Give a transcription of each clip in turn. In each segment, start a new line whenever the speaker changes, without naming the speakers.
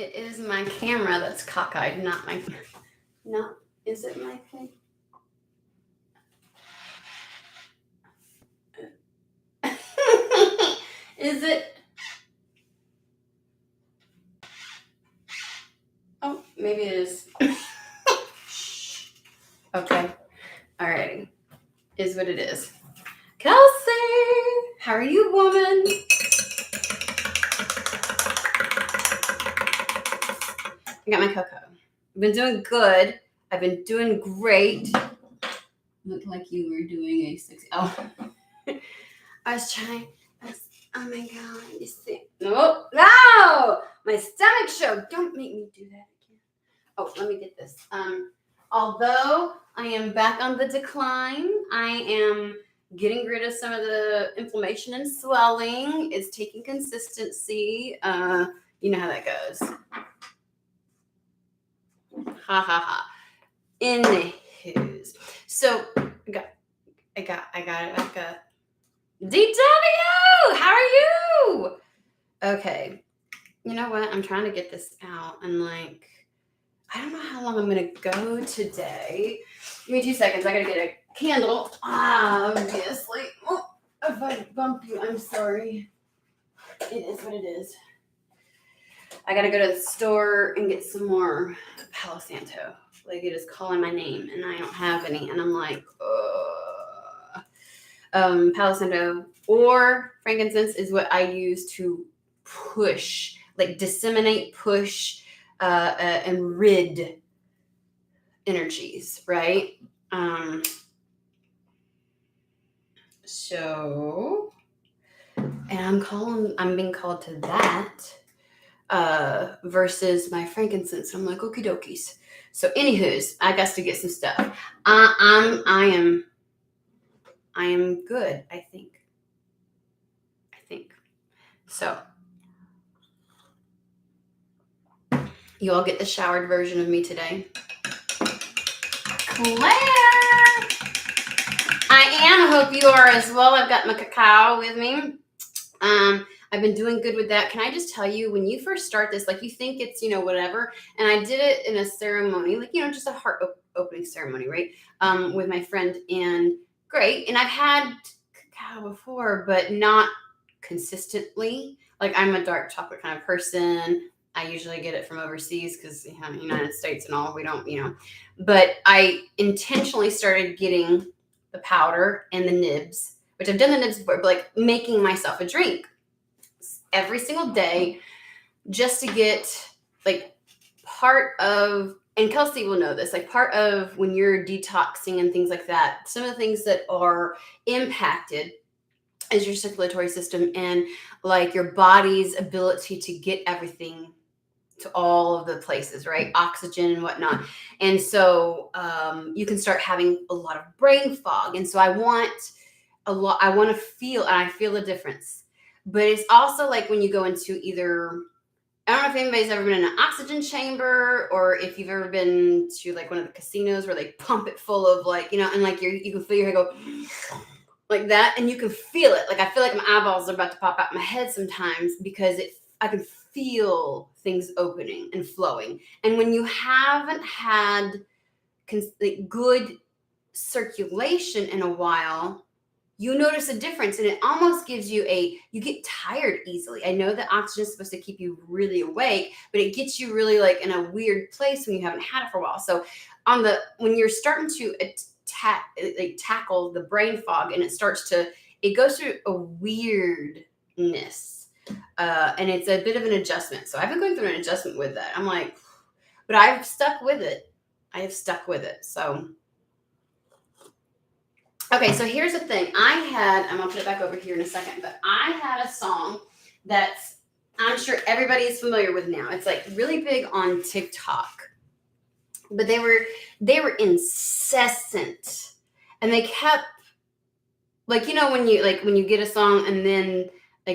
It is my camera that's cockeyed, not my. No, is it my thing? Is it? Oh, maybe it is. Okay. Alrighty. Is what it is. Kelsey, how are you, woman? I got my cocoa. I've been doing good. I've been doing great. Looked like you were doing a 60. Oh, I was trying. Oh my god! You see? No, no! My stomach show. Don't make me do that again. Oh, let me get this. Although I am back on the decline, I am getting rid of some of the inflammation and swelling. It's taking consistency. You know how that goes. Ha ha ha. Anywho's. So I got it back up. DW, how are you? Okay. You know what? I'm trying to get this out and I don't know how long I'm gonna go today. Give me 2 seconds. I gotta get a candle. Obviously. Oh, if I bump you, I'm sorry. It is what it is. I gotta go to the store and get some more Palo Santo. Like it is calling my name and I don't have any. And I'm like, Palo Santo or frankincense is what I use to push, like disseminate, push, and rid energies, right? So, and I'm being called to that versus my frankincense. I'm like, okie dokies. So, anywho's, I got to get some stuff. I am good, I think. So, you all get the showered version of me today. Claire! I am. I hope you are as well. I've got my cacao with me. I've been doing good with that. Can I just tell you, when you first start this, like you think it's, whatever. And I did it in a ceremony, just a heart opening ceremony, right? With my friend, and great. And I've had cacao before, but not consistently. Like I'm a dark chocolate kind of person. I usually get it from overseas because in the United States and all, we don't, But I intentionally started getting the powder and the nibs, which I've done the nibs before, but making myself a drink every single day just to get part of, and Kelsey will know this, part of when you're detoxing and things like that, some of the things that are impacted is your circulatory system and your body's ability to get everything to all of the places, right? Oxygen and whatnot. And so you can start having a lot of brain fog. And so I want to feel, and I feel the difference. But it's also when you go into either, I don't know if anybody's ever been in an oxygen chamber or if you've ever been to one of the casinos where they pump it full of and you can feel your head go like that, and you can feel it. I feel like my eyeballs are about to pop out my head sometimes because I can feel things opening and flowing. And when you haven't had good circulation in a while, you notice a difference, and it almost gives you you get tired easily. I know that oxygen is supposed to keep you really awake, but it gets you really in a weird place when you haven't had it for a while. So when you're starting to tackle the brain fog, and it goes through a weirdness, and it's a bit of an adjustment. So I've been going through an adjustment with that. I'm but I've stuck with it. So okay, so here's the thing. I'm gonna put it back over here in a second, but I had a song that's, I'm sure everybody is familiar with now. It's really big on TikTok, but they were incessant, and they kept when you get a song and then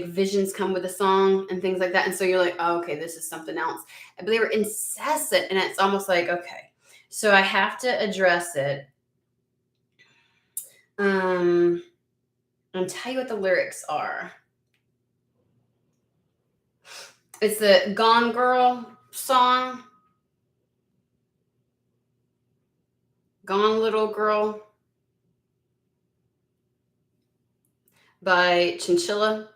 visions come with a song and things like that, and so you're oh, okay, this is something else. But they were incessant, and it's almost okay, so I have to address it. And tell you what the lyrics are. It's the Gone Girl song, Gone Little Girl by Chinchilla.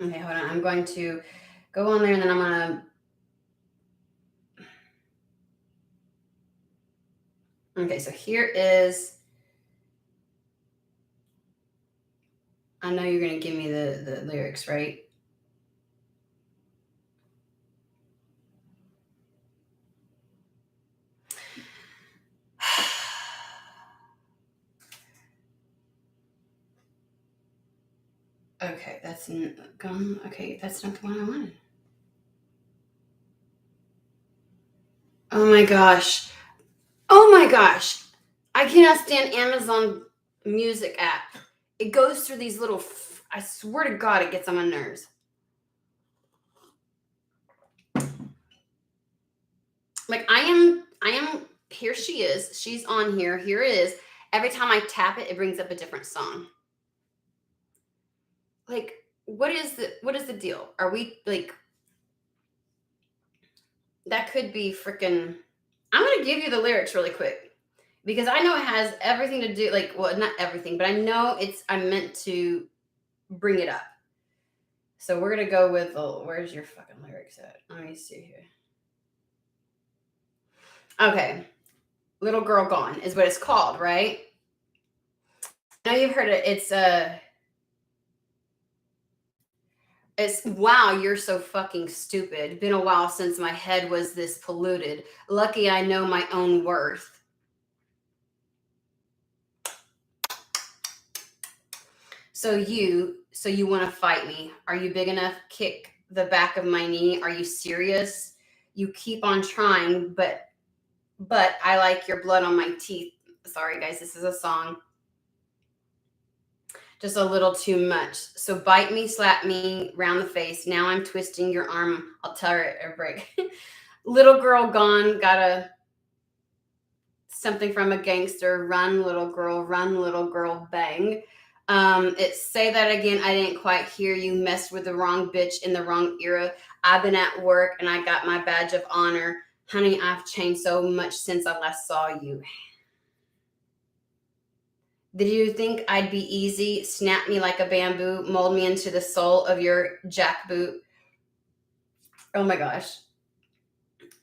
Okay, hold on. I'm going to go on there and then I'm going to. Okay, so here is. I know you're going to give me the lyrics, right? Okay, that's gone. Okay, that's not the one I wanted. Oh my gosh. Oh my gosh. I cannot stand Amazon Music app. It goes through these little, I swear to God, it gets on my nerves. Like I am, here she is. She's on here. Here it is. Every time I tap it, it brings up a different song. Like, what is the deal? Are we like, that could be freaking, I'm going to give you the lyrics really quick because I know it has everything to do, like, well, not everything, but I know I'm meant to bring it up. So we're going to go with, where's your fucking lyrics at? Let me see here. Okay. Little Girl Gone is what it's called, right? I know you've heard it. It's wow, you're so fucking stupid. Been a while since my head was this polluted. Lucky I know my own worth. So you want to fight me? Are you big enough? Kick the back of my knee. Are you serious? You keep on trying, but I like your blood on my teeth. Sorry guys, this is a song. Just a little too much. So bite me, slap me round the face. Now I'm twisting your arm. I'll tear it a break. Little girl gone. Got something from a gangster. Run, little girl, bang. It's say that again. I didn't quite hear you. Messed with the wrong bitch in the wrong era. I've been at work and I got my badge of honor. Honey, I've changed so much since I last saw you. Did you think I'd be easy? Snap me like a bamboo, mold me into the sole of your jackboot. Oh my gosh.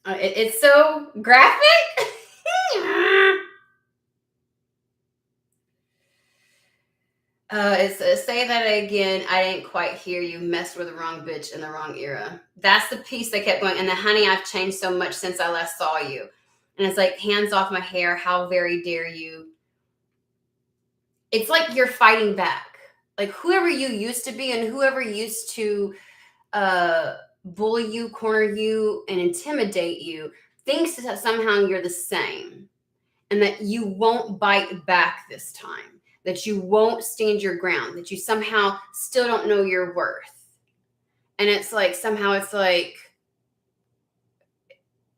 It's so graphic. It's say that again. I didn't quite hear you. Messed with the wrong bitch in the wrong era. That's the piece that kept going. And the honey, I've changed so much since I last saw you. And it's like, hands off my hair. How very dare you? It's like you're fighting back. Like whoever you used to be and whoever used to bully you, corner you, and intimidate you thinks that somehow you're the same and that you won't bite back this time, that you won't stand your ground, that you somehow still don't know your worth. And it's like, somehow it's like,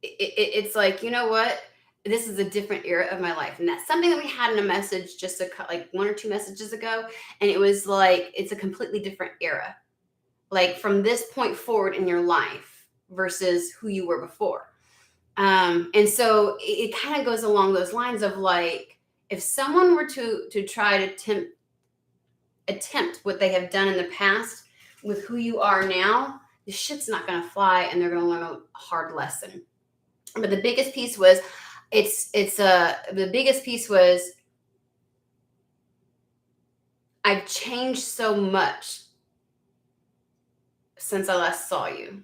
it's like, you know what? This is a different era of my life. And that's something that we had in a message just like 1 or 2 messages ago. And it was like, it's a completely different era. Like from this point forward in your life versus who you were before. And so it kind of goes along those lines of like, if someone were to try to attempt what they have done in the past with who you are now, the shit's not going to fly and they're going to learn a hard lesson. But the biggest piece was, the biggest piece was, I've changed so much since I last saw you.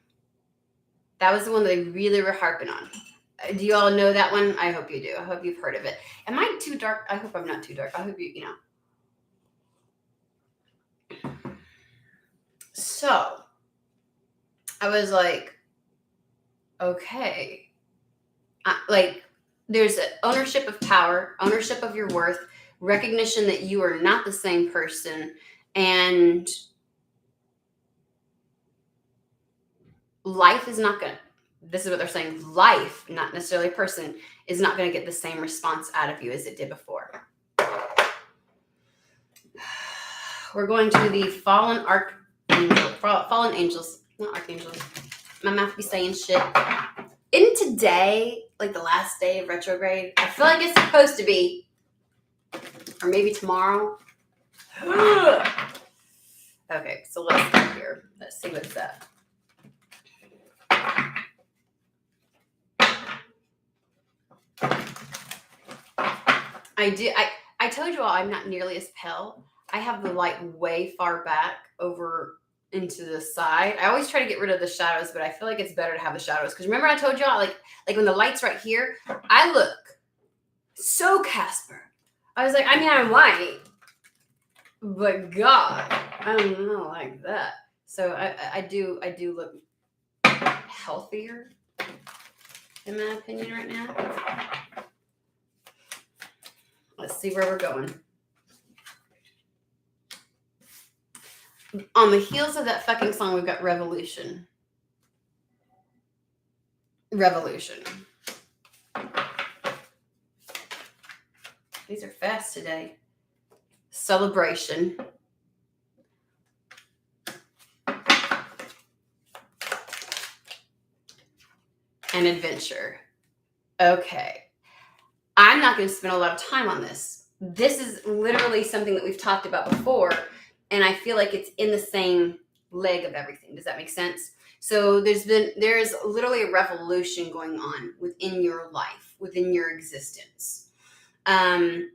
That was the one that they really were harping on. Do you all know that one? I hope you do. I hope you've heard of it. Am I too dark? I hope I'm not too dark. I hope you know. So I was like, okay. Like there's ownership of power, ownership of your worth, recognition that you are not the same person, and life is not going to, this is what they're saying, life, not necessarily a person, is not going to get the same response out of you as it did before. We're going to the fallen angels, not archangels. My mouth be saying shit. Isn't today like the last day of retrograde? I feel like it's supposed to be. Or maybe tomorrow. Okay, so let's go here. Let's see what's up. I told you all I'm not nearly as pale. I have the light way far back over into the side. I always try to get rid of the shadows, but I feel like it's better to have the shadows. Because remember I told y'all, like when the light's right here, I look so Casper. I was like, I mean, I'm white, but God, I don't know, like that. So I do look healthier, in my opinion, right now. Let's see where we're going. On the heels of that fucking song, we've got Revolution. Revolution. These are fast today. Celebration. And adventure. Okay. I'm not going to spend a lot of time on this. This is literally something that we've talked about before, and I feel like it's in the same leg of everything. Does that make sense? So there's literally a revolution going on within your life, within your existence. There's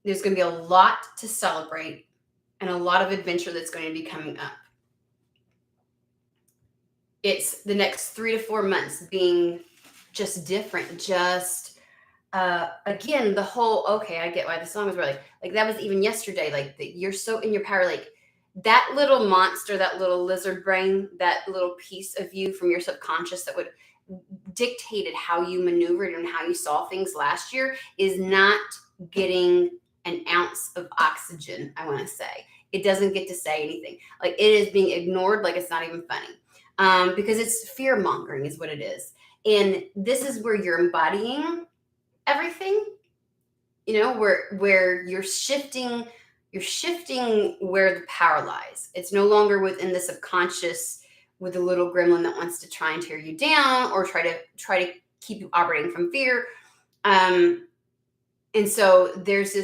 going to be a lot to celebrate and a lot of adventure that's going to be coming up. It's the next 3 to 4 months being just different, just again, the whole, okay, I get why the song was really like that was even yesterday, like that you're so in your power, like that little monster, that little lizard brain, that little piece of you from your subconscious that would dictated how you maneuvered and how you saw things last year is not getting an ounce of oxygen. I want to say it doesn't get to say anything. Like it is being ignored, like it's not even funny, because it's fear mongering is what it is. And this is where you're embodying everything, you know, where you're shifting where the power lies. It's no longer within the subconscious with a little gremlin that wants to try and tear you down or try to keep you operating from fear. And so there's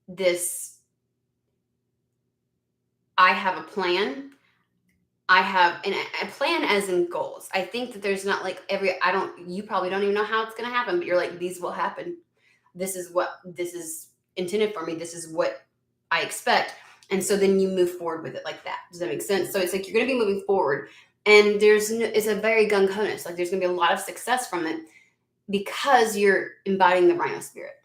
this I have a plan. I have a plan as in goals. I think that there's not like you probably don't even know how it's going to happen, but you're like, these will happen. This is intended for me. This is what I expect. And so then you move forward with it like that. Does that make sense? So it's like, you're going to be moving forward and it's a very gung-ho-ness. Like there's going to be a lot of success from it because you're embodying the rhino spirit.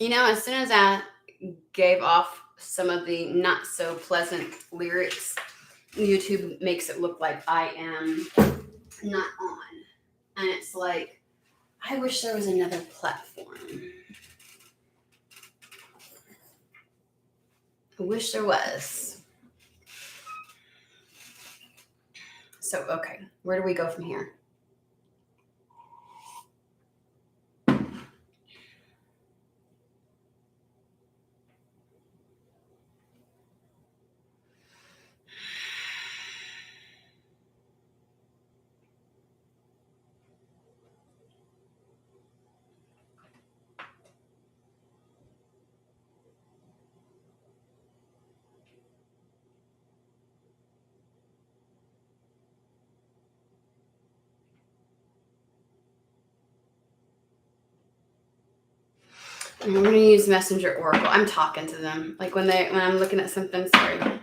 You know, as soon as I gave off some of the not so pleasant lyrics, YouTube makes it look like I am not on. And it's like, I wish there was another platform. I wish there was. So, okay, where do we go from here? I'm going to use Messenger Oracle. I'm talking to them. Like when I'm looking at something, sorry.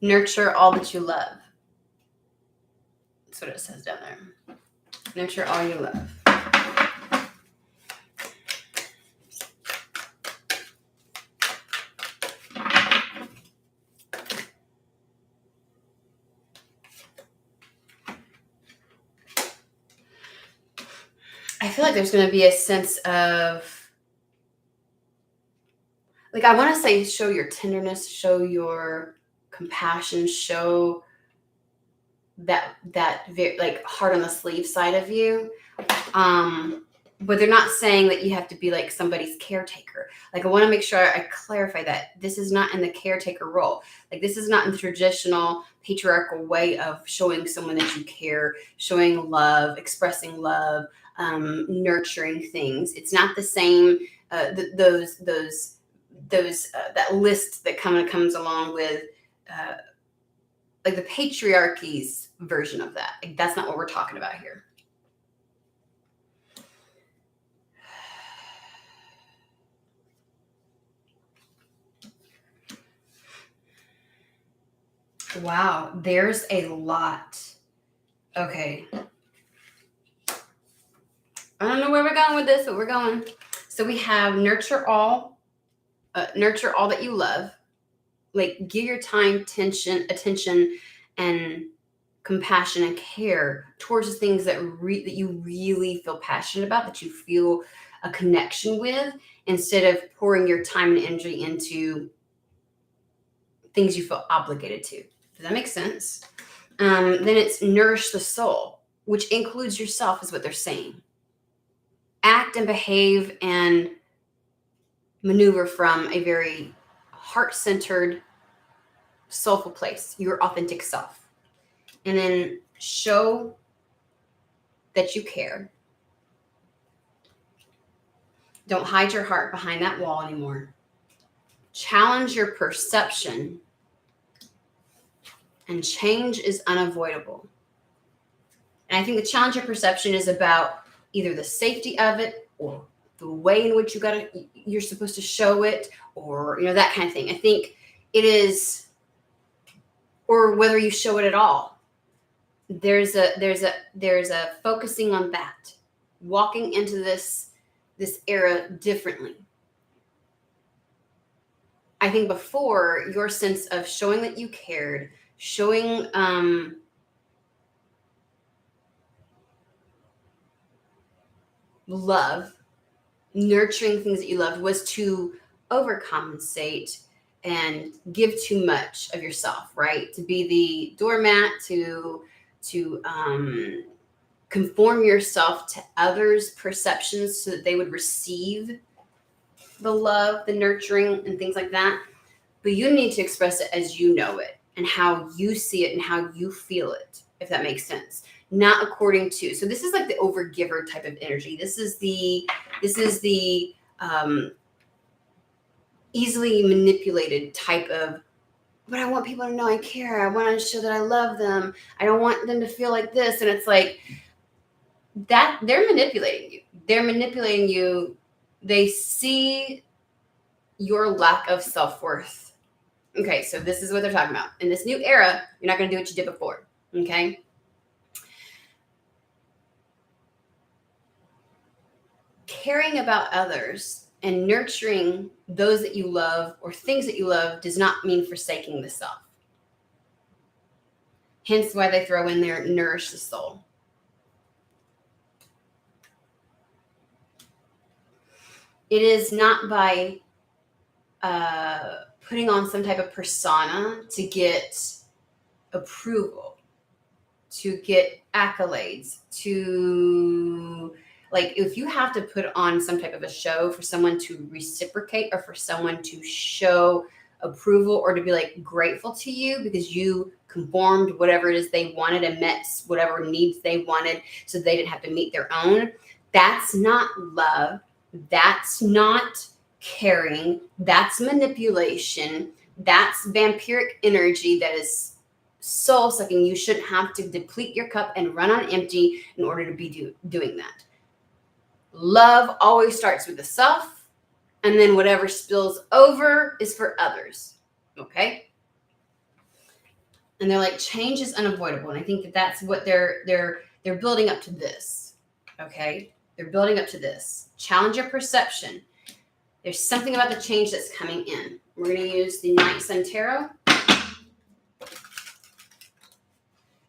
Nurture all that you love. That's what it says down there. Nurture all you love. I feel like there's going to be a sense of, like, I want to say show your tenderness, show your compassion, show that very, like, heart on the sleeve side of you. But they're not saying that you have to be like somebody's caretaker. Like, I want to make sure I clarify that this is not in the caretaker role. Like, this is not in the traditional patriarchal way of showing someone that you care, showing love, expressing love, nurturing things. It's not the same. Those that list that comes along with like the patriarchy's version of that. Like, that's not what we're talking about here. Wow, there's a lot. Okay. I don't know where we're going with this, but we're going. So we have nurture all that you love. Like, give your time, attention, and compassion and care towards the things that that you really feel passionate about, that you feel a connection with, instead of pouring your time and energy into things you feel obligated to. Does that make sense? Then it's nourish the soul, which includes yourself, is what they're saying. Act and behave and maneuver from a very heart-centered, soulful place, your authentic self. And then show that you care. Don't hide your heart behind that wall anymore. Challenge your perception. And change is unavoidable. And I think the challenge of perception is about either the safety of it, or the way in which you're supposed to show it, or, that kind of thing. I think it is, or whether you show it at all. There's a focusing on that, walking into this era differently. I think before, your sense of showing that you cared, showing love, nurturing things that you loved, was to overcompensate and give too much of yourself, right? To be the doormat, to conform yourself to others' perceptions so that they would receive the love, the nurturing, and things like that. But you need to express it as you know it, and how you see it, and how you feel it, if that makes sense. Not according to. So this is like the overgiver type of energy. This is the easily manipulated type of, but I want people to know I care. I want to show that I love them. I don't want them to feel like this. And it's like that they're manipulating you. They're manipulating you. They see your lack of self-worth. Okay, so this is what they're talking about. In this new era, you're not going to do what you did before. Okay? Caring about others and nurturing those that you love or things that you love does not mean forsaking the self. Hence why they throw in there, nourish the soul. It is not by putting on some type of persona to get approval, to get accolades, to, like, if you have to put on some type of a show for someone to reciprocate, or for someone to show approval, or to be like grateful to you because you conformed whatever it is they wanted and met whatever needs they wanted so they didn't have to meet their own, that's not love. That's not caring. That's manipulation. That's vampiric energy that is soul sucking. You shouldn't have to deplete your cup and run on empty in order to be doing that. Love always starts with the self, and then whatever spills over is for others. Okay? And they're like, change is unavoidable. And I think that that's what they're building up to this. Okay? They're building up to this. Challenge your perception. There's something about the change that's coming in. We're going to use the Night Sun Tarot.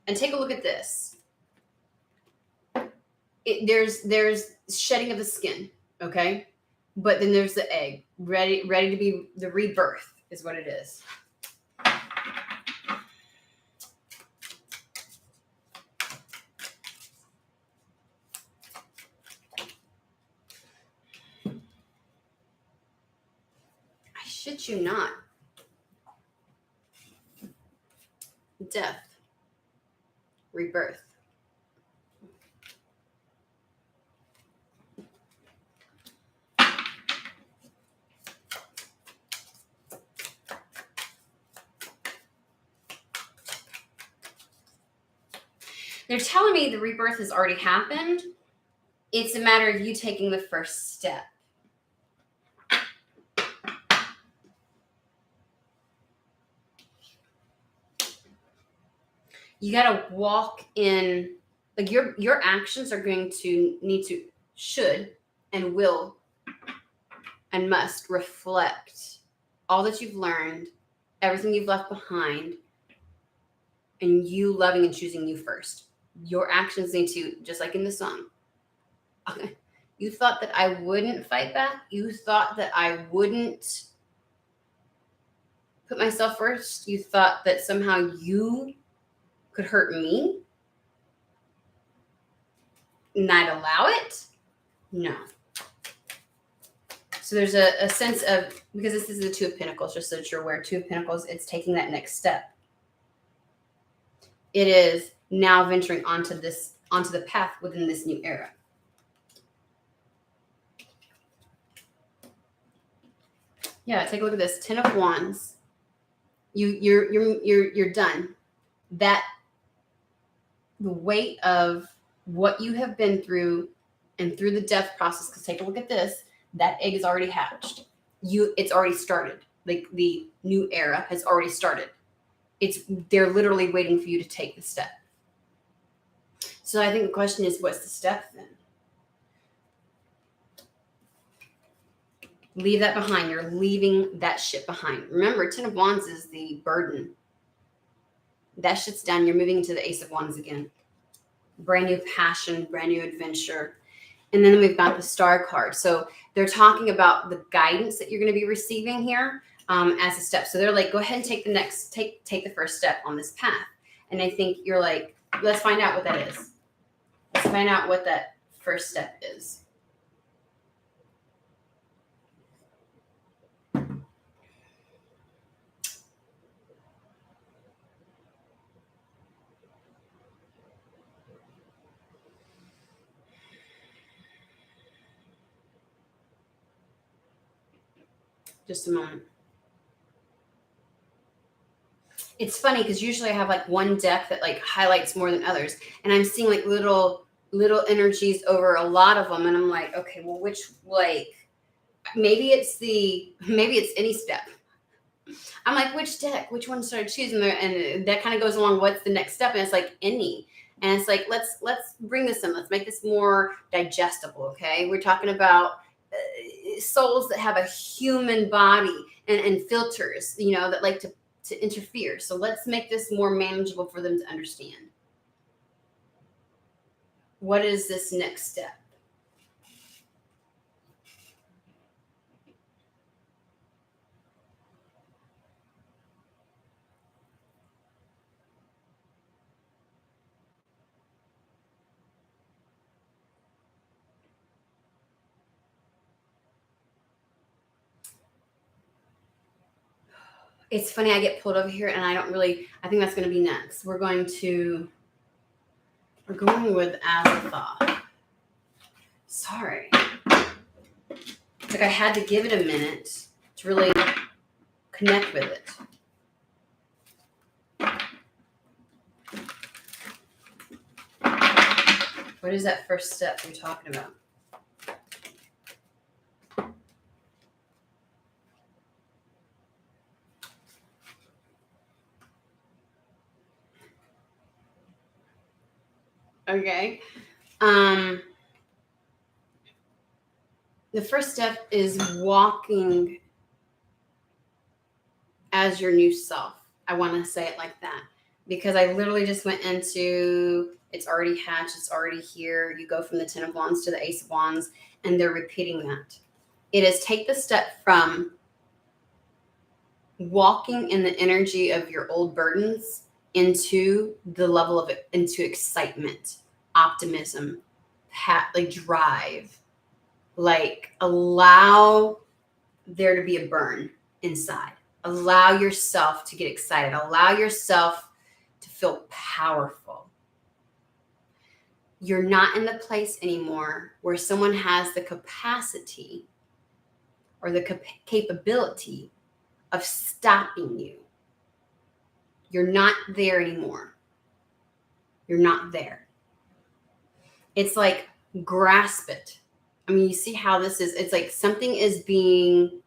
And take a look at this. there's shedding of the skin, okay? But then there's the egg, ready to be the rebirth is what it is. I shit you not. Death, rebirth. They're telling me the rebirth has already happened. It's a matter of you taking the first step. You got to walk in, like your actions are going to need to, should and will and must reflect all that you've learned, everything you've left behind, and you loving and choosing you first. Your actions need to, just like in the song, okay, you thought that I wouldn't fight back? You thought that I wouldn't put myself first? You thought that somehow you could hurt me and I'd allow it? No. So there's a sense of, because this is the Two of Pentacles, just so that you're aware, Two of Pentacles, it's taking that next step. It is now venturing onto the path within this new era. Yeah, take a look at this. 10 of Wands. You're done. That the weight of what you have been through and through the death process, because take a look at this, that egg is already hatched. It's already started. Like the new era has already started. They're literally waiting for you to take the step. So I think the question is, what's the step then? Leave that behind. You're leaving that shit behind. Remember, 10 of Wands is the burden. That shit's done. You're moving into the Ace of Wands again. Brand new passion, brand new adventure. And then we've got the Star card. So they're talking about the guidance that you're going to be receiving here as a step. So they're like, go ahead and take the first step on this path. And I think you're like, let's find out what that is. Let's find out what that first step is. Just a moment. It's funny because usually I have like one deck that like highlights more than others, and I'm seeing like little energies over a lot of them, and I'm like, okay, well, which, like, maybe it's any step. I'm like, which deck, which one should I choose? And that kind of goes along, what's the next step? And it's like any. And it's like, let's bring this in. Let's make this more digestible, okay? We're talking about souls that have a human body and filters, that like to interfere. So let's make this more manageable for them to understand. What is this next step? It's funny, I get pulled over here and I think that's going to be next. We're going with as a thought. Sorry. It's like I had to give it a minute to really connect with it. What is that first step you're talking about? Okay. The first step is walking as your new self. I want to say it like that because I literally just went into It's already hatched. It's already here. You go from the 10 of Wands to the Ace of Wands, and they're repeating that. It is take the step from walking in the energy of your old burdens into the level of it, into excitement, optimism, like drive, like allow there to be a burn inside. Allow yourself to get excited. Allow yourself to feel powerful. You're not in the place anymore where someone has the capacity or the capability of stopping you. You're not there anymore. You're not there. It's like grasp it. I mean, you see how this is, it's like something is being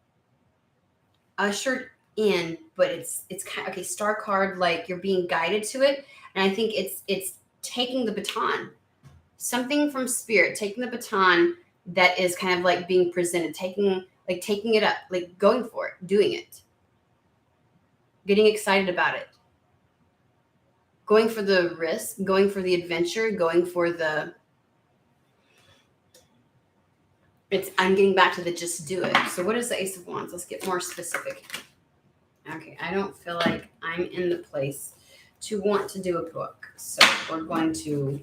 ushered in, but it's kind of, okay, star card, like you're being guided to it. And I think it's taking the baton, something from spirit, taking the baton that is kind of like being presented, taking it up, like going for it, doing it, getting excited about it, going for the risk, going for the adventure, going for the, I'm getting back to the just do it. So what is the Ace of Wands? Let's get more specific. Okay, I don't feel like I'm in the place to want to do a book. So we're going to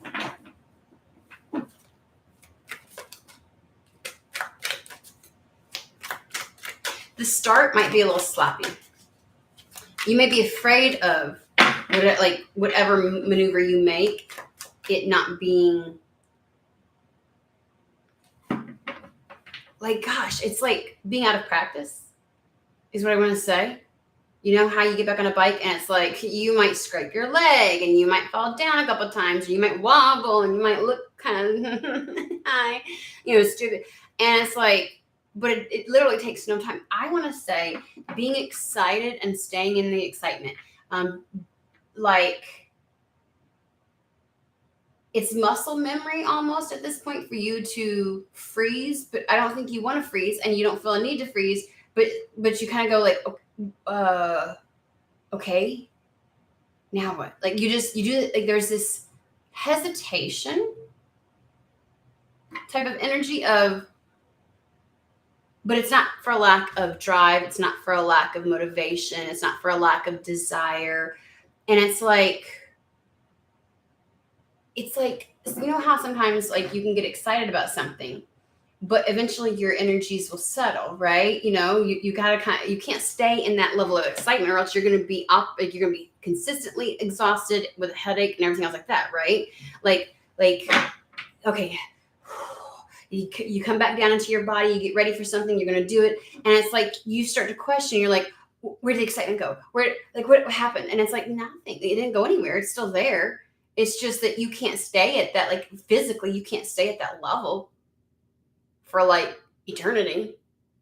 the start might be a little sloppy. You may be afraid of whatever maneuver you make, it not being like, gosh, it's like being out of practice is what I want to say. You know how you get back on a bike and it's like you might scrape your leg and you might fall down a couple of times, or you might wobble and you might look kind of high, stupid. And it's like, but it literally takes no time. I want to say being excited and staying in the excitement. Like it's muscle memory almost at this point for you to freeze, but I don't think you want to freeze and you don't feel a need to freeze, but you kind of go like, okay, now what? Like you do, like there's this hesitation type of energy of, but it's not for a lack of drive. It's not for a lack of motivation. It's not for a lack of desire. And it's like, you know how sometimes like you can get excited about something, but eventually your energies will settle, right? You gotta you can't stay in that level of excitement, or else you're gonna be you're gonna be consistently exhausted with a headache and everything else like that, right? Like okay, you come back down into your body, you get ready for something, you're gonna do it, and it's like you start to question. You're like, where did the excitement go? What happened? And it's like nothing. It didn't go anywhere. It's still there. It's just that you can't stay at that, like physically, you can't stay at that level for like eternity.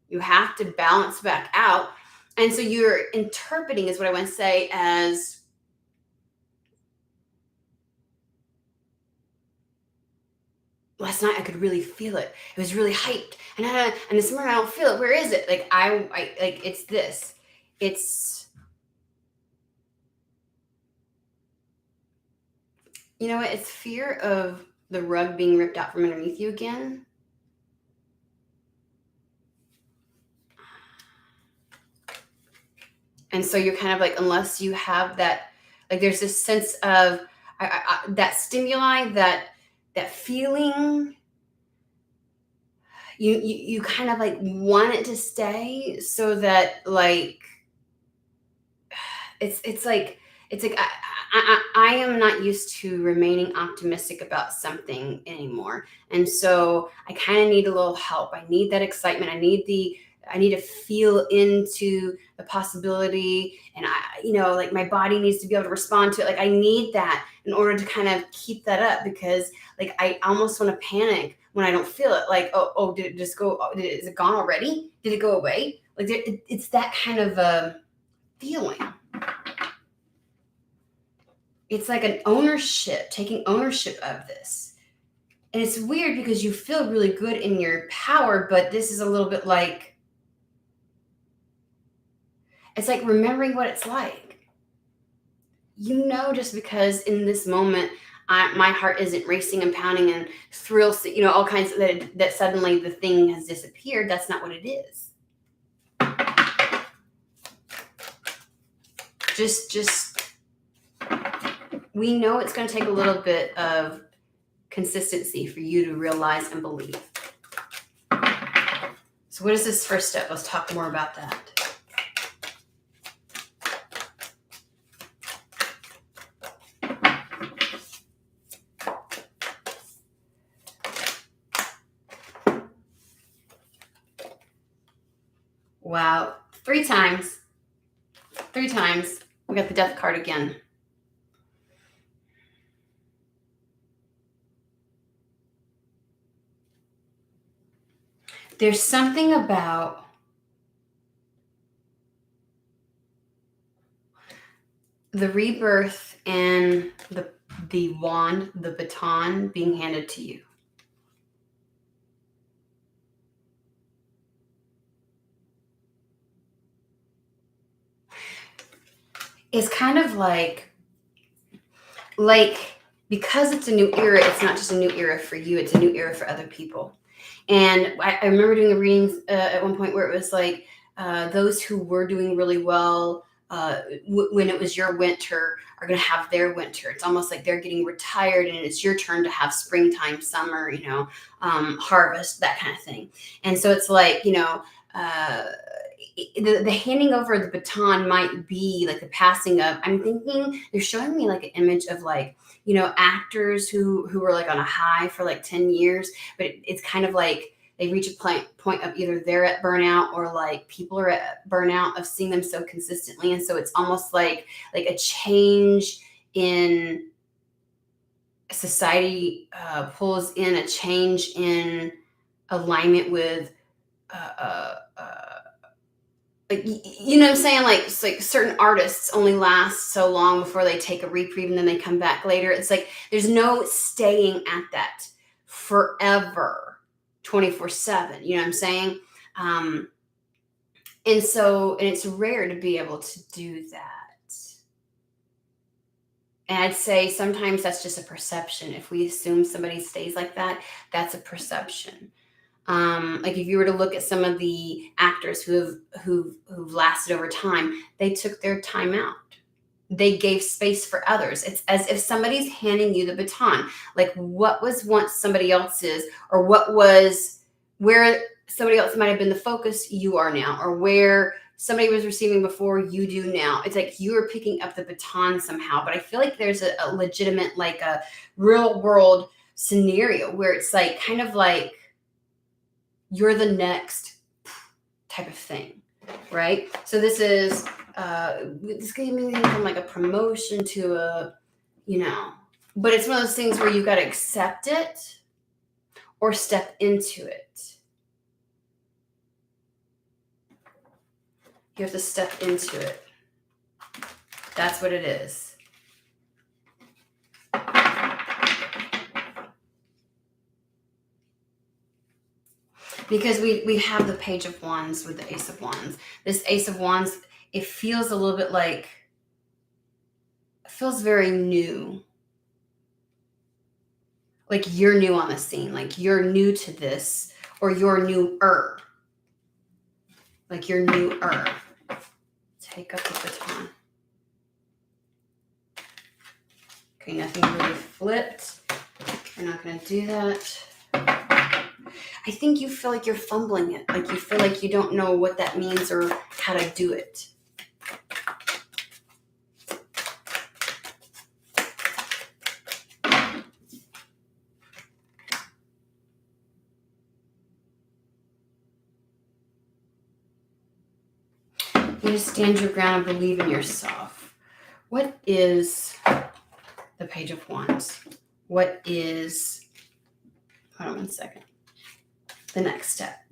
You have to balance back out. And so you're interpreting, is what I want to say, as last night I could really feel it. It was really hyped. And this morning I don't feel it. Where is it? Like I like it's this. It's you know what? It's fear of the rug being ripped out from underneath you again. And so you're kind of like, unless you have that, like there's this sense of that stimuli, that feeling, you kind of like want it to stay, so that like it's like I am not used to remaining optimistic about something anymore. And so I kind of need a little help. I need that excitement. I need to feel into the possibility, and like my body needs to be able to respond to it. Like I need that in order to kind of keep that up, because like I almost want to panic when I don't feel it. Like, oh, did it just go? Is it gone already? Did it go away? Like it's that kind of a feeling. It's like an ownership, taking ownership of this. And it's weird because you feel really good in your power, but this is a little bit like, it's like remembering what it's like. Just because in this moment my heart isn't racing and pounding and thrills, all kinds of that suddenly the thing has disappeared. That's not what it is. Just we know it's going to take a little bit of consistency for you to realize and believe. So what is this first step? Let's talk more about that. Wow. 3 times. 3 times. We got the death card again. There's something about the rebirth and the wand, the baton being handed to you. It's kind of like because it's a new era, it's not just a new era for you, it's a new era for other people. And I remember doing a reading at one point where it was like those who were doing really well when it was your winter are going to have their winter. It's almost like they're getting retired and it's your turn to have springtime, summer, harvest, that kind of thing. And so it's like, the handing over the baton might be like the passing of, I'm thinking they're showing me like an image of like, actors who were like on a high for like 10 years, but it's kind of like they reach a point of either they're at burnout or like people are at burnout of seeing them so consistently. And so it's almost like a change in society pulls in a change in alignment with like, what I'm saying? Like, it's like certain artists only last so long before they take a reprieve and then they come back later. It's like there's no staying at that forever, 24/7. You know what I'm saying? And it's rare to be able to do that. And I'd say sometimes that's just a perception. If we assume somebody stays like that, that's a perception. Like if you were to look at some of the actors who've lasted over time, they took their time out. They gave space for others. It's as if somebody's handing you the baton. Like what was once somebody else's, or what was where somebody else might have been the focus, you are now, or where somebody was receiving before, you do now. It's like you are picking up the baton somehow. But I feel like there's a legitimate, like a real world scenario where it's like kind of like you're the next type of thing, right? So this is this gave me from like a promotion to a, but it's one of those things where you've got to accept it or step into it. You have to step into it. That's what it is. Because we have the Page of Wands with the Ace of Wands. This Ace of Wands, it feels a little bit like, it feels very new. Like you're new on the scene. Like you're new to this, or you're newer. Like you're newer. Take up the baton. Okay, nothing really flipped. We're not going to do that. I think you feel like you're fumbling it. Like you feel like you don't know what that means or how to do it. You just stand your ground and believe in yourself. What is the Page of Wands? What is, hold on one second, the next step?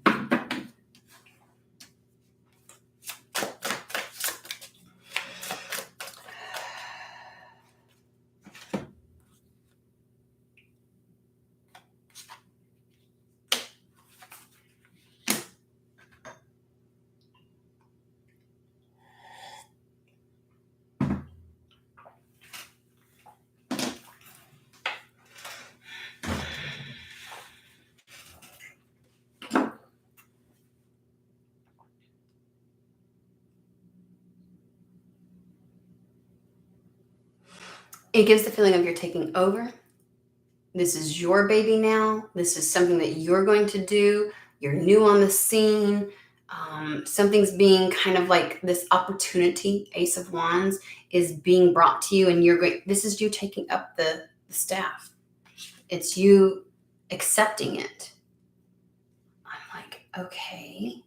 It gives the feeling of you're taking over. This is your baby now. This is something that you're going to do. You're new on the scene. Something's being kind of like this opportunity, Ace of Wands, is being brought to you, and you're going, this is you taking up the staff. It's you accepting it. I'm like, okay.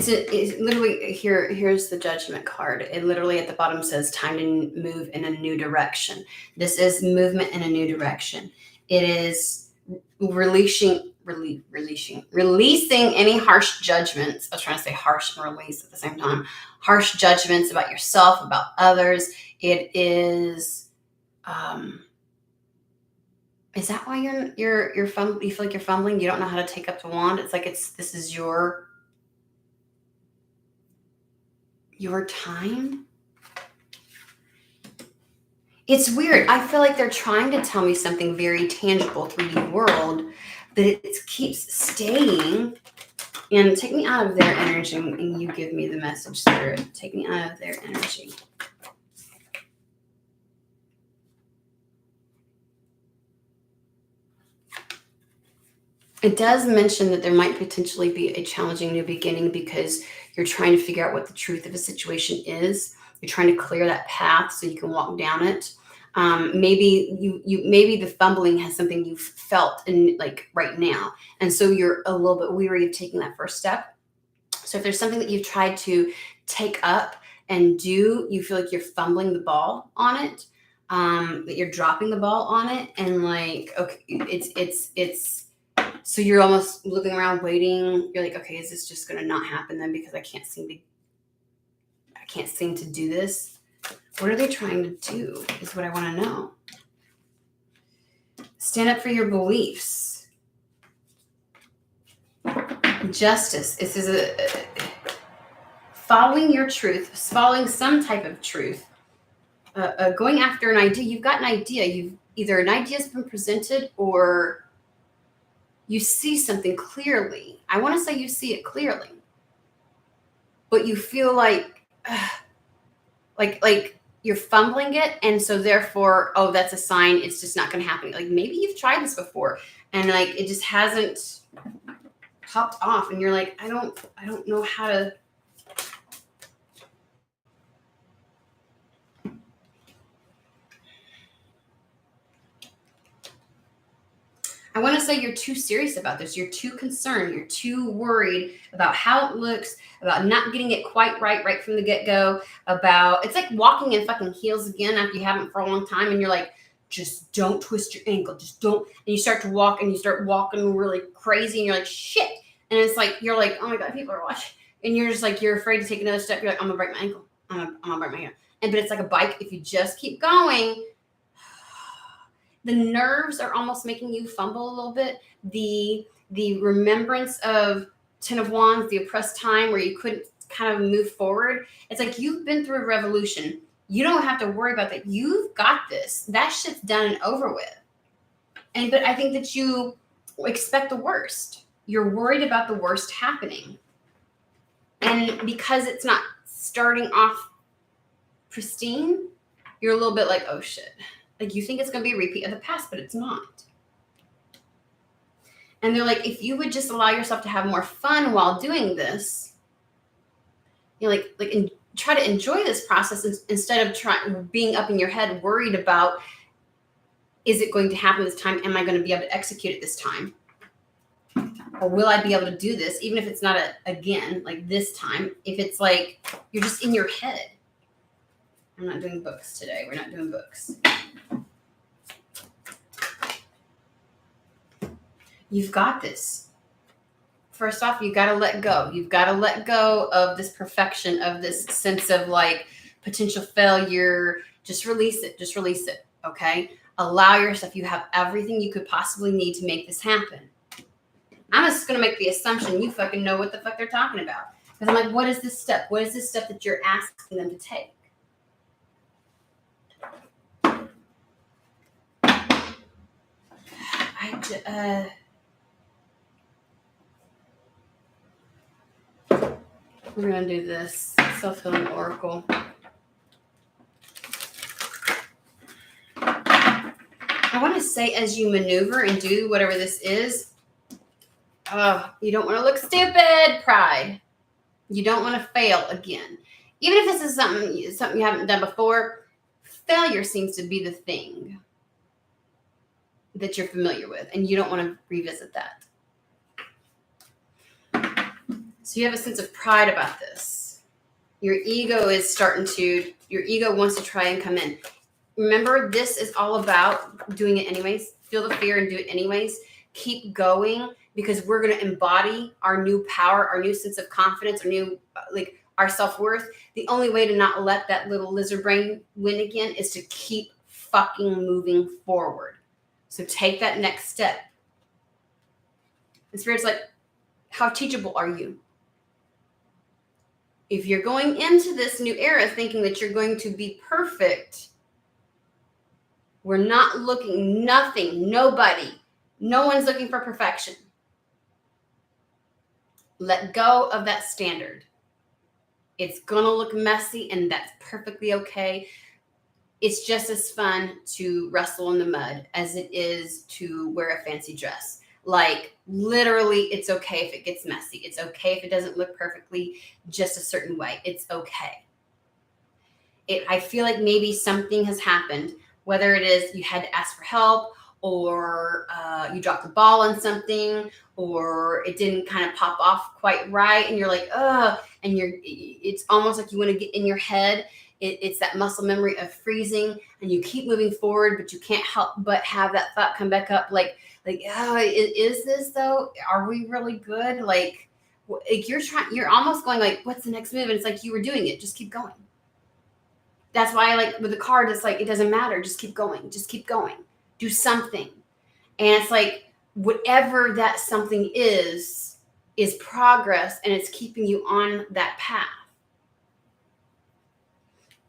It's literally here. Here's the Judgment card. It literally at the bottom says time to move in a new direction. This is movement in a new direction. It is releasing any harsh judgments. I was trying to say harsh and release at the same time. Harsh judgments about yourself, about others. It is. Is that why you're fumbling? You feel like you're fumbling. You don't know how to take up the wand. It's like this is your time. It's weird. I feel like they're trying to tell me something very tangible, 3D world, but it keeps staying. And take me out of their energy, and you give me the message, Spirit. Take me out of their energy. It does mention that there might potentially be a challenging new beginning because you're trying to figure out what the truth of a situation is. You're trying to clear that path so you can walk down it. Maybe maybe the fumbling has something you've felt in like right now, and so you're a little bit weary of taking that first step. So if there's something that you've tried to take up and do, you feel like you're fumbling the ball on it, that you're dropping the ball on it, and like okay, it's. So you're almost looking around, waiting. You're like, okay, is this just going to not happen then? Because I can't seem to do this. What are they trying to do? Is what I want to know. Stand up for your beliefs. Justice. This is following your truth, following some type of truth, going after an idea. You've got an idea. Either an idea has been presented or you see something clearly. I want to say you see it clearly, but you feel like you're fumbling it, and so therefore, oh, that's a sign it's just not going to happen. Like maybe you've tried this before, and like it just hasn't popped off, and you're like, I don't know how to. I want to say you're too serious about this. You're too concerned. You're too worried about how it looks, about not getting it quite right from the get-go, about it's like walking in fucking heels again after you haven't for a long time, and you're like, just don't twist your ankle. Just don't. And you start to walk, and you start walking really crazy, and you're like, shit. And it's like, you're like, oh my God, people are watching. And you're just like, you're afraid to take another step. You're like, I'm going to break my ankle. I'm going to break my ankle. But it's like a bike. If you just keep going, the nerves are almost making you fumble a little bit. The remembrance of 10 of Wands, the oppressed time where you couldn't kind of move forward. It's like you've been through a revolution. You don't have to worry about that. You've got this. That shit's done and over with. But I think that you expect the worst. You're worried about the worst happening. And because it's not starting off pristine, you're a little bit like, oh shit. Like you think it's going to be a repeat of the past, but it's not. And they're like, if you would just allow yourself to have more fun while doing this, you know, and try to enjoy this process instead of being up in your head, worried about, is it going to happen this time? Am I going to be able to execute it this time? Or will I be able to do this? Even if it's not again, like this time, if it's like, you're just in your head. I'm not doing books today. We're not doing books. You've got this. First off, you got to let go. You've got to let go of this perfection, of this sense of like potential failure. Just release it. Just release it. Okay? Allow yourself. You have everything you could possibly need to make this happen. I'm just going to make the assumption you fucking know what the fuck they're talking about. Because I'm like, what is this step? What is this step that you're asking them to take? We're going to do this self-healing oracle. I want to say, as you maneuver and do whatever this is, you don't want to look stupid, pride. You don't want to fail again. Even if this is something you haven't done before, failure seems to be the thing that you're familiar with, and you don't want to revisit that. So you have a sense of pride about this. Your ego wants to try and come in. Remember, this is all about doing it anyways. Feel the fear and do it anyways. Keep going, because we're going to embody our new power, our new sense of confidence, our new, our self-worth. The only way to not let that little lizard brain win again is to keep fucking moving forward. So take that next step. And Spirit's like, how teachable are you? If you're going into this new era thinking that you're going to be perfect, we're not looking, nobody, no one's looking for perfection. Let go of that standard. It's going to look messy, and that's perfectly okay. It's just as fun to wrestle in the mud as it is to wear a fancy dress. Like, literally, it's okay if it gets messy. It's okay if it doesn't look perfectly just a certain way. It's okay. I feel like maybe something has happened, whether it is you had to ask for help, or you dropped the ball on something, or it didn't kind of pop off quite right, and you're like, ugh, and it's almost like you want to get in your head. It's that muscle memory of freezing, and you keep moving forward, but you can't help but have that thought come back up, like, oh, is this though? Are we really good? Like you're almost going like, what's the next move? And it's like, you were doing it. Just keep going. That's why I like with the card, it's like, it doesn't matter. Just keep going. Just keep going. Do something. And it's like, whatever that something is progress, and it's keeping you on that path.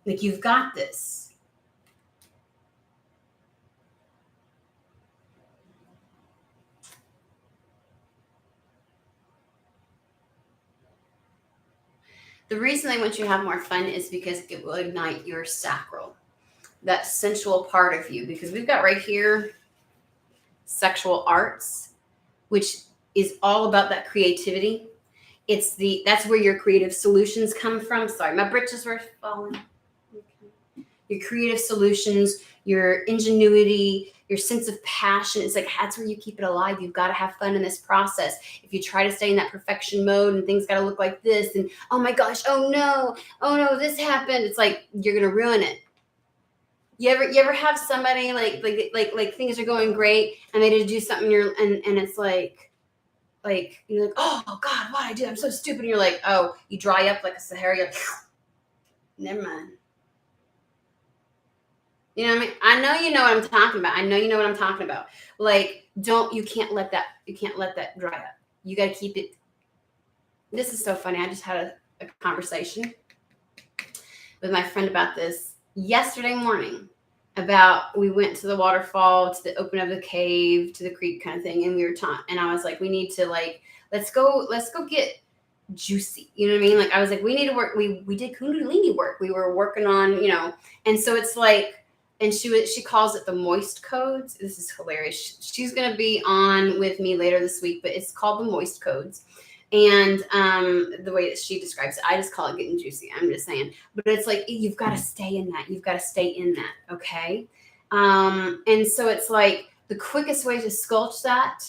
Like, you've got this. The reason I want you to have more fun is because it will ignite your sacral, that sensual part of you. Because we've got right here sexual arts, which is all about that creativity. That's where your creative solutions come from. Sorry, my britches were falling. Okay. Your creative solutions, your ingenuity, your sense of passion. It's like, that's where you keep it alive. You've got to have fun in this process. If you try to stay in that perfection mode and things got to look like this, and oh my gosh, oh no, this happened. It's like, you're going to ruin it. You ever have somebody like things are going great, and they just do something, and it's like you're like, oh God, what I do? I'm so stupid. And you're like, oh, you dry up like a Sahara. Like, never mind. You know what I mean? I know you know what I'm talking about. Like, you can't let that dry up. You got to keep it. This is so funny. I just had a conversation with my friend about this yesterday morning. We went to the waterfall, to the open of the cave, to the creek kind of thing. And we were talking, and I was like, we need to let's go get juicy. You know what I mean? Like, I was like, we need to work. We did Kundalini work. We were working on, and so it's like, and she calls it the moist codes. This is hilarious. She's going to be on with me later this week, but it's called the moist codes. And the way that she describes it, I just call it getting juicy. I'm just saying. But it's like, you've got to stay in that. You've got to stay in that. Okay. And so it's like, the quickest way to sculpt that,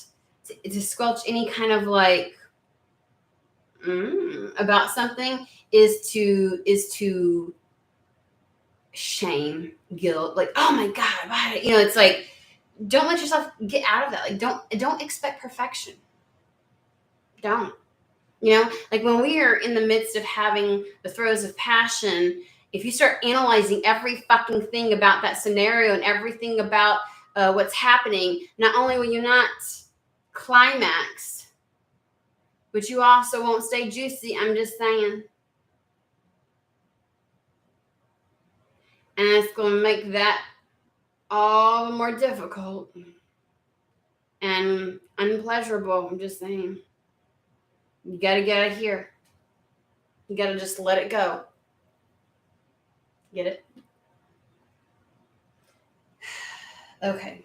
to sculpt any kind of about something, is to shame, guilt, like, oh my God, why? It's like, don't let yourself get out of that. Like, don't expect perfection. Don't. Like, when we are in the midst of having the throes of passion, if you start analyzing every fucking thing about that scenario and everything about what's happening, not only will you not climax, but you also won't stay juicy. I'm just saying. And it's going to make that all more difficult and unpleasurable. I'm just saying. You got to get it here. You got to just let it go. Get it? Okay.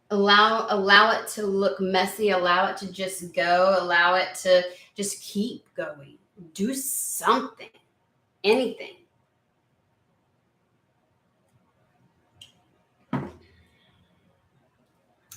Allow it to look messy. Allow it to just go. Allow it to just keep going. Do something. Anything.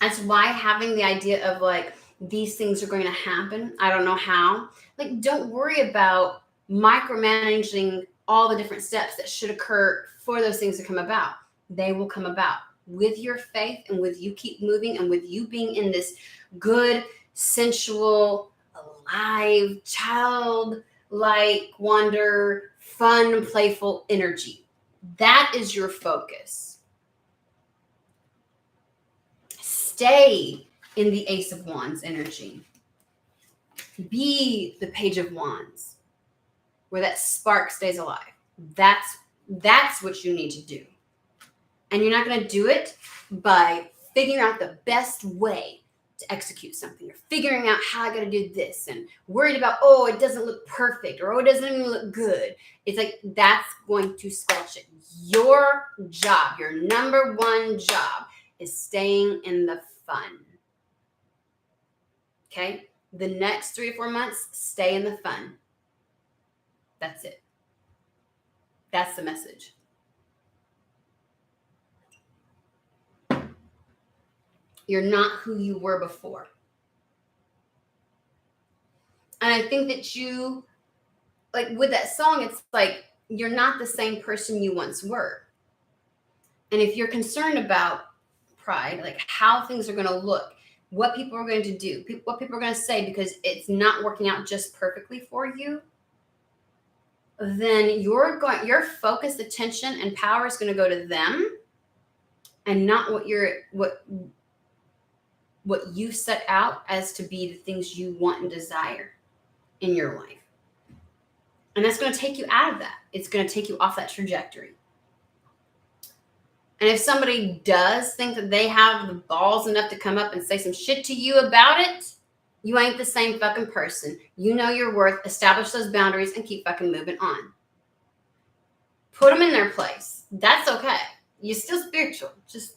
That's why having the idea of like, these things are going to happen. I don't know how. Like, don't worry about micromanaging all the different steps that should occur for those things to come about. They will come about with your faith and with you keep moving and with you being in this good, sensual, alive, childlike, wonder, fun, playful energy. That is your focus. Stay in the Ace of Wands energy. Be the Page of Wands, where that spark stays alive. That's what you need to do. And you're not going to do it by figuring out the best way to execute something, or figuring out how I got to do this, and worried about, oh, it doesn't look perfect, or oh, it doesn't even look good. It's like, that's going to squelch it. Your job, your number one job, is staying in the fun. Okay? The next 3 or 4 months, stay in the fun. That's it. That's the message. You're not who you were before. And I think that you, like with that song, it's like, you're not the same person you once were. And if you're concerned about pride, like how things are going to look, what people are going to do, what people are going to say, because it's not working out just perfectly for you, then your focused attention and power is going to go to them, and not what you set out as to be the things you want and desire in your life. And that's going to take you out of that. It's going to take you off that trajectory. And if somebody does think that they have the balls enough to come up and say some shit to you about it, you ain't the same fucking person. You know your worth. Establish those boundaries and keep fucking moving on. Put them in their place. That's okay. You're still spiritual. Just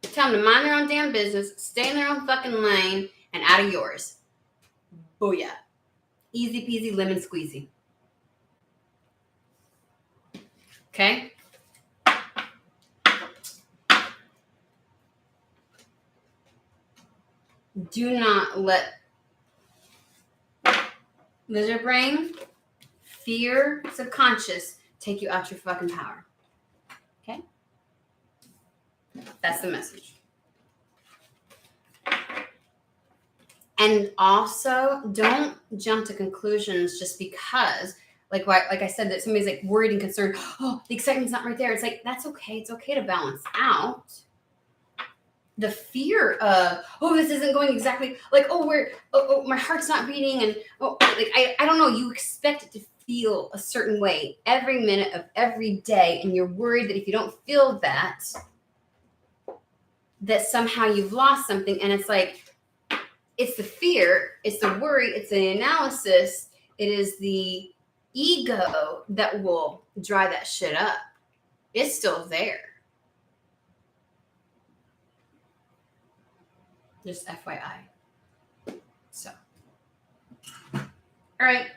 tell them to mind their own damn business, stay in their own fucking lane, and out of yours. Booyah. Easy peasy lemon squeezy. Okay? Do not let lizard brain, fear, subconscious take you out your fucking power. Okay? That's the message. And also, don't jump to conclusions just because, like I said, that somebody's like worried and concerned. Oh, the excitement's not right there. It's like, that's okay. It's okay to balance out the fear of, oh, this isn't going exactly like, my heart's not beating, and I don't know. You expect it to feel a certain way every minute of every day, and you're worried that if you don't feel that somehow you've lost something. And it's like, it's the fear, it's the worry, it's the analysis, it is the ego that will dry that shit up. It's still there. Just FYI. So, all right.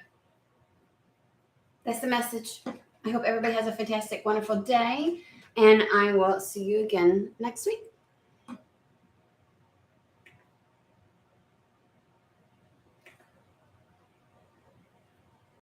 That's the message. I hope everybody has a fantastic, wonderful day. And I will see you again next week.